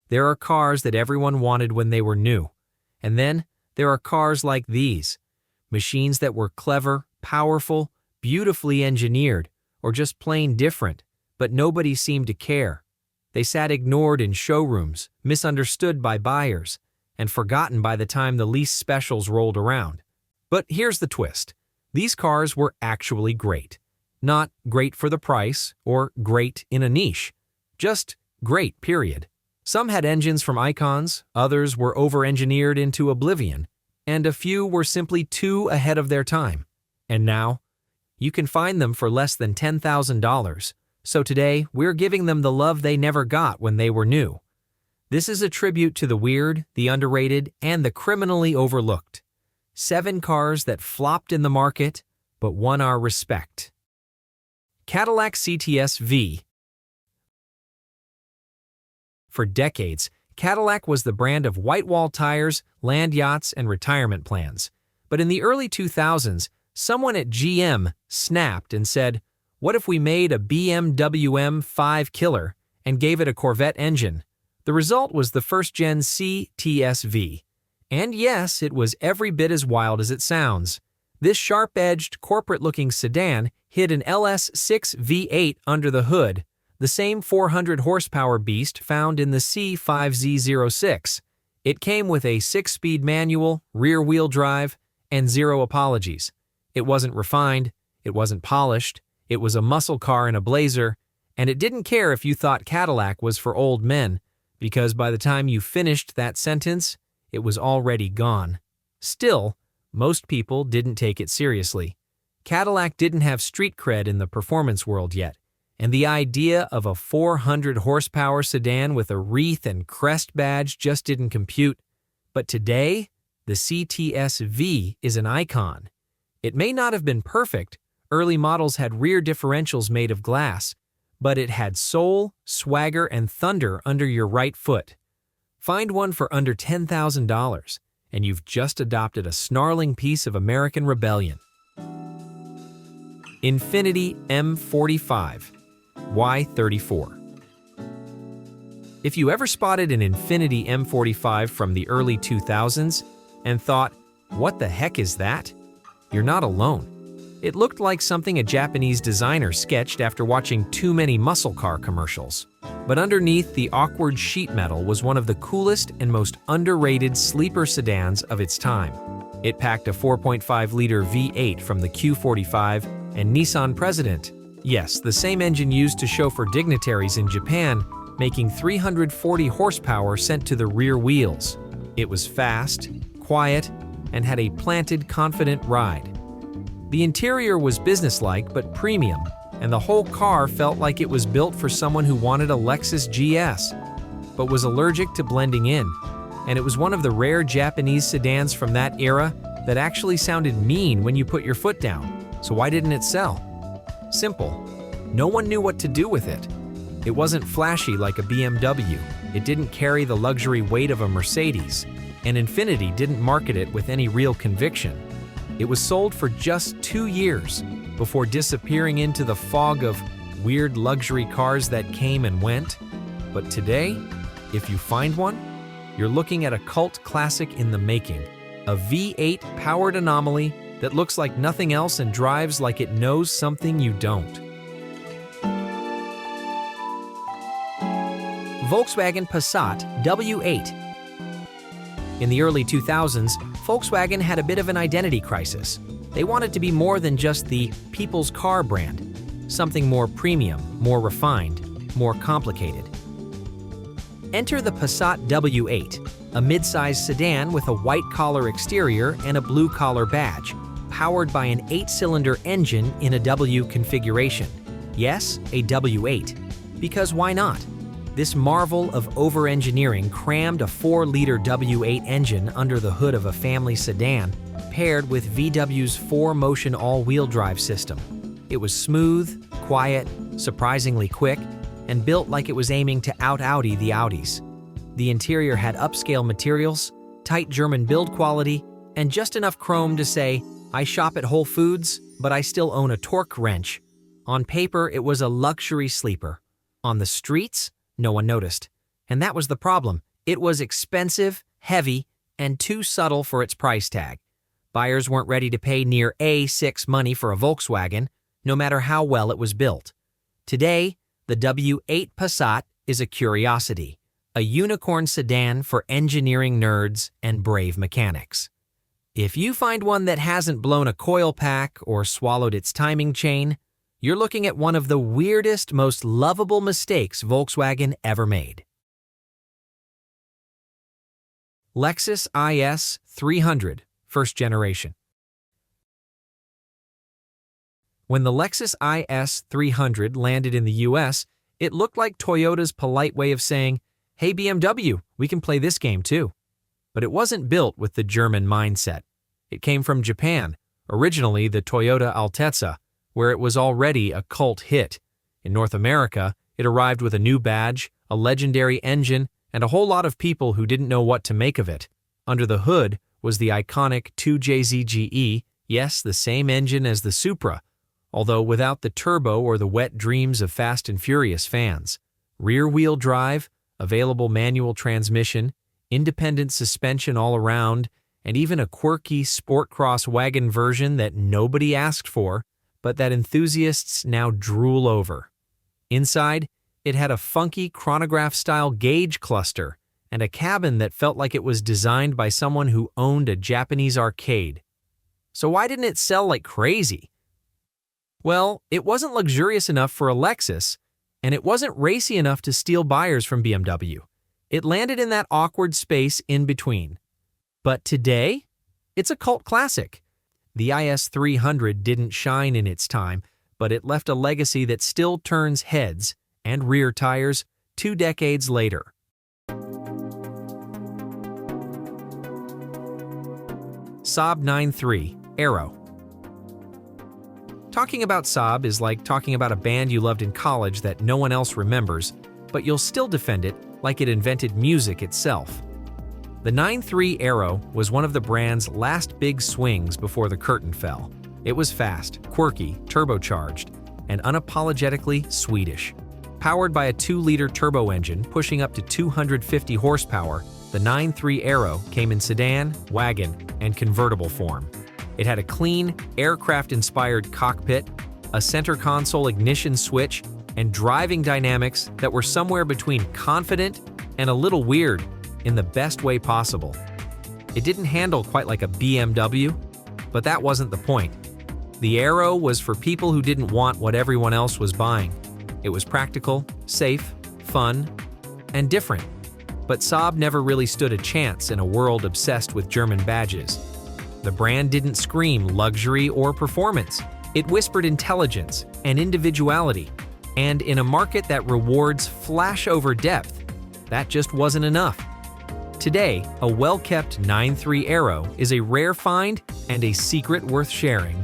There are cars that everyone wanted when they were new. And then there are cars like these. Machines that were clever, powerful, beautifully engineered, or just plain different, but nobody seemed to care. They sat ignored in showrooms, misunderstood by buyers, and forgotten by the time the lease specials rolled around. But here's the twist. These cars were actually great. Not great for the price or great in a niche. Just great, period. Some had engines from icons, others were over-engineered into oblivion, and a few were simply too ahead of their time. And now, you can find them for less than $10,000. So today, we're giving them the love they never got when they were new. This is a tribute to the weird, the underrated, and the criminally overlooked. 7 cars that flopped in the market, but won our respect. Cadillac CTSV. For decades, Cadillac was the brand of white-wall tires, land yachts, and retirement plans. But in the early 2000s, someone at GM snapped and said, "What if we made a BMW M5 killer and gave it a Corvette engine?" The result was the first-gen CTSV. And yes, it was every bit as wild as it sounds. This sharp-edged, corporate-looking sedan hid an LS6 V8 under the hood, the same 400-horsepower beast found in the C5Z06. It came with a 6-speed manual, rear-wheel drive, and 0 apologies. It wasn't refined, it wasn't polished, it was a muscle car in a blazer, and it didn't care if you thought Cadillac was for old men, because by the time you finished that sentence, it was already gone. Still, most people didn't take it seriously. Cadillac didn't have street cred in the performance world yet, and the idea of a 400-horsepower sedan with a wreath and crest badge just didn't compute. But today, the CTSV is an icon. It may not have been perfect, early models had rear differentials made of glass, but it had soul, swagger, and thunder under your right foot. Find one for under $10,000, and you've just adopted a snarling piece of American rebellion. Infiniti M45 Y34. If you ever spotted an Infiniti M45 from the early 2000s and thought, "What the heck is that?" you're not alone. It looked like something a Japanese designer sketched after watching too many muscle car commercials. But underneath the awkward sheet metal was one of the coolest and most underrated sleeper sedans of its time. It packed a 4.5-liter V8 from the Q45 and Nissan President. Yes, the same engine used to chauffeur dignitaries in Japan, making 340 horsepower sent to the rear wheels. It was fast, quiet, and had a planted, confident ride. The interior was businesslike but premium, and the whole car felt like it was built for someone who wanted a Lexus GS, but was allergic to blending in. And it was one of the rare Japanese sedans from that era that actually sounded mean when you put your foot down. So why didn't it sell? Simple. No one knew what to do with it. It wasn't flashy like a BMW. It didn't carry the luxury weight of a Mercedes. And Infiniti didn't market it with any real conviction. It was sold for just 2 years before disappearing into the fog of weird luxury cars that came and went. But today, if you find one, you're looking at a cult classic in the making. A V8 powered anomaly that looks like nothing else and drives like it knows something you don't. Volkswagen Passat W8. In the early 2000s, Volkswagen had a bit of an identity crisis. They wanted to be more than just the people's car brand, something more premium, more refined, more complicated. Enter the Passat W8, a mid-size sedan with a white-collar exterior and a blue-collar badge, powered by an 8-cylinder engine in a W configuration. Yes, a W8. Because why not? This marvel of over-engineering crammed a 4-liter W8 engine under the hood of a family sedan, paired with VW's 4-motion all-wheel drive system. It was smooth, quiet, surprisingly quick, and built like it was aiming to out-Audi the Audis. The interior had upscale materials, tight German build quality, and just enough chrome to say, "I shop at Whole Foods, but I still own a torque wrench." On paper, it was a luxury sleeper. On the streets, no one noticed. And that was the problem. It was expensive, heavy, and too subtle for its price tag. Buyers weren't ready to pay near A6 money for a Volkswagen, no matter how well it was built. Today, the W8 Passat is a curiosity, a unicorn sedan for engineering nerds and brave mechanics. If you find one that hasn't blown a coil pack or swallowed its timing chain, you're looking at one of the weirdest, most lovable mistakes Volkswagen ever made. Lexus IS300, first generation. When the Lexus IS300 landed in the US, it looked like Toyota's polite way of saying, "Hey BMW, we can play this game too." But it wasn't built with the German mindset. It came from Japan, originally the Toyota Altezza, where it was already a cult hit. In North America, it arrived with a new badge, a legendary engine, and a whole lot of people who didn't know what to make of it. Under the hood was the iconic 2JZ-GE, yes, the same engine as the Supra, although without the turbo or the wet dreams of Fast and Furious fans. Rear-wheel drive, available manual transmission, independent suspension all around, and even a quirky sport cross wagon version that nobody asked for, but that enthusiasts now drool over. Inside, it had a funky chronograph-style gauge cluster and a cabin that felt like it was designed by someone who owned a Japanese arcade. So why didn't it sell like crazy? Well, it wasn't luxurious enough for a Lexus, and it wasn't racy enough to steal buyers from BMW. It landed in that awkward space in between. But today, it's a cult classic. The IS300 didn't shine in its time, but it left a legacy that still turns heads and rear tires 2 decades later. Saab 9-3 Aero. Talking about Saab is like talking about a band you loved in college that no one else remembers, but you'll still defend it like it invented music itself. The 9-3 Aero was one of the brand's last big swings before the curtain fell. It was fast, quirky, turbocharged, and unapologetically Swedish. Powered by a 2-liter turbo engine pushing up to 250 horsepower, the 9-3 Aero came in sedan, wagon, and convertible form. It had a clean, aircraft-inspired cockpit, a center console ignition switch, and driving dynamics that were somewhere between confident and a little weird in the best way possible. It didn't handle quite like a BMW, but that wasn't the point. The Aero was for people who didn't want what everyone else was buying. It was practical, safe, fun, and different. But Saab never really stood a chance in a world obsessed with German badges. The brand didn't scream luxury or performance. It whispered intelligence and individuality. And in a market that rewards flash over depth, that just wasn't enough. Today, a well-kept 9-3 Aero is a rare find and a secret worth sharing.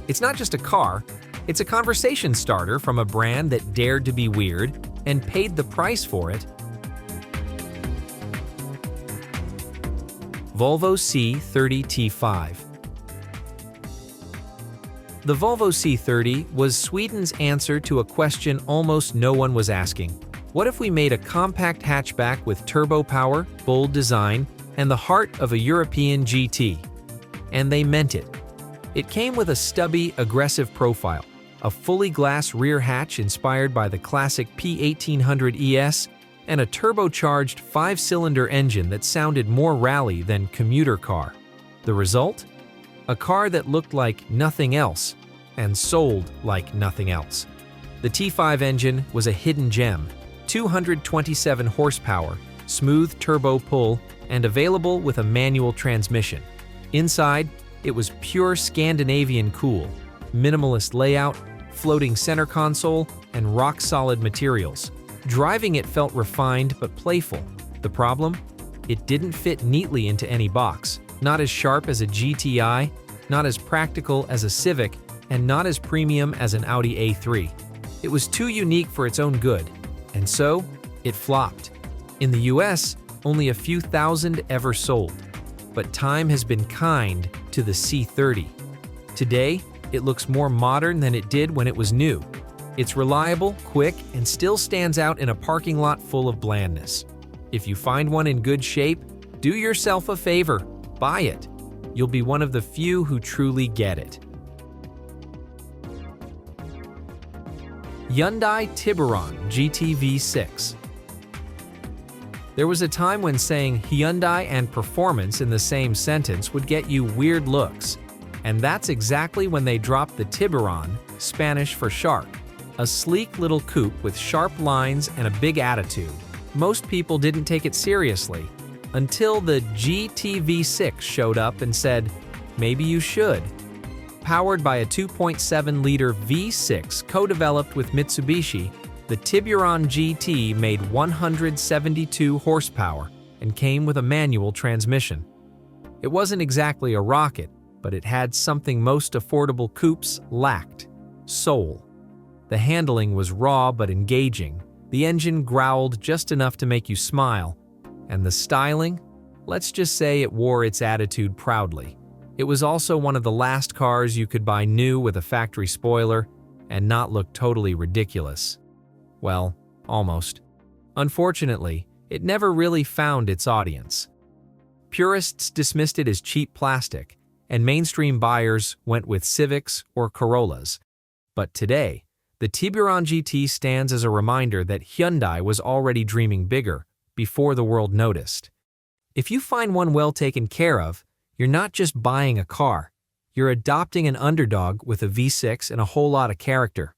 It's not just a car, it's a conversation starter from a brand that dared to be weird and paid the price for it. Volvo C30T5. The Volvo C30 was Sweden's answer to a question almost no one was asking. What if we made a compact hatchback with turbo power, bold design, and the heart of a European GT? And they meant it. It came with a stubby, aggressive profile, a fully glass rear hatch inspired by the classic P1800 ES, and a turbocharged 5-cylinder engine that sounded more rally than commuter car. The result? A car that looked like nothing else and sold like nothing else. The T5 engine was a hidden gem, 227 horsepower, smooth turbo pull, and available with a manual transmission. Inside, it was pure Scandinavian cool, minimalist layout, floating center console, and rock-solid materials. Driving it felt refined but playful. The problem? It didn't fit neatly into any box. Not as sharp as a GTI, not as practical as a Civic, and not as premium as an Audi A3. It was too unique for its own good, and so it flopped. In the US, only a few thousand ever sold. But time has been kind to the C30. Today, it looks more modern than it did when it was new. It's reliable, quick, and still stands out in a parking lot full of blandness. If you find one in good shape, do yourself a favor, buy it. You'll be one of the few who truly get it. Hyundai Tibon GT V6. There was a time when saying Hyundai and performance in the same sentence would get you weird looks, and that's exactly when they dropped the Tibon, Spanish for shark, a sleek little coupe with sharp lines and a big attitude. Most people didn't take it seriously until the GT V6 showed up and said, maybe you should. Powered by a 2.7-liter V6 co-developed with Mitsubishi, the Tibon GT made 172 horsepower and came with a manual transmission. It wasn't exactly a rocket, but it had something most affordable coupes lacked: soul. The handling was raw but engaging, the engine growled just enough to make you smile, and the styling? Let's just say it wore its attitude proudly. It was also one of the last cars you could buy new with a factory spoiler and not look totally ridiculous. Well, almost. Unfortunately, it never really found its audience. Purists dismissed it as cheap plastic, and mainstream buyers went with Civics or Corollas. But today, the Tibon GT stands as a reminder that Hyundai was already dreaming bigger before the world noticed. If you find one well taken care of, you're not just buying a car, you're adopting an underdog with a V6 and a whole lot of character.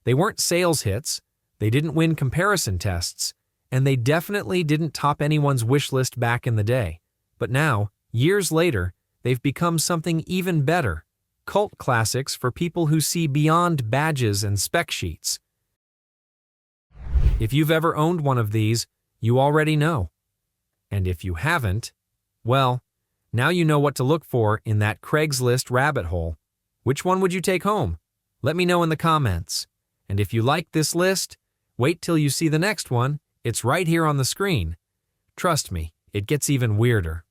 They weren't sales hits, they didn't win comparison tests, and they definitely didn't top anyone's wish list back in the day. But now, years later, they've become something even better, cult classics for people who see beyond badges and spec sheets. If you've ever owned one of these, you already know. And if you haven't, well, now you know what to look for in that Craigslist rabbit hole. Which one would you take home? Let me know in the comments. And if you like this list, wait till you see the next one. It's right here on the screen. Trust me, it gets even weirder.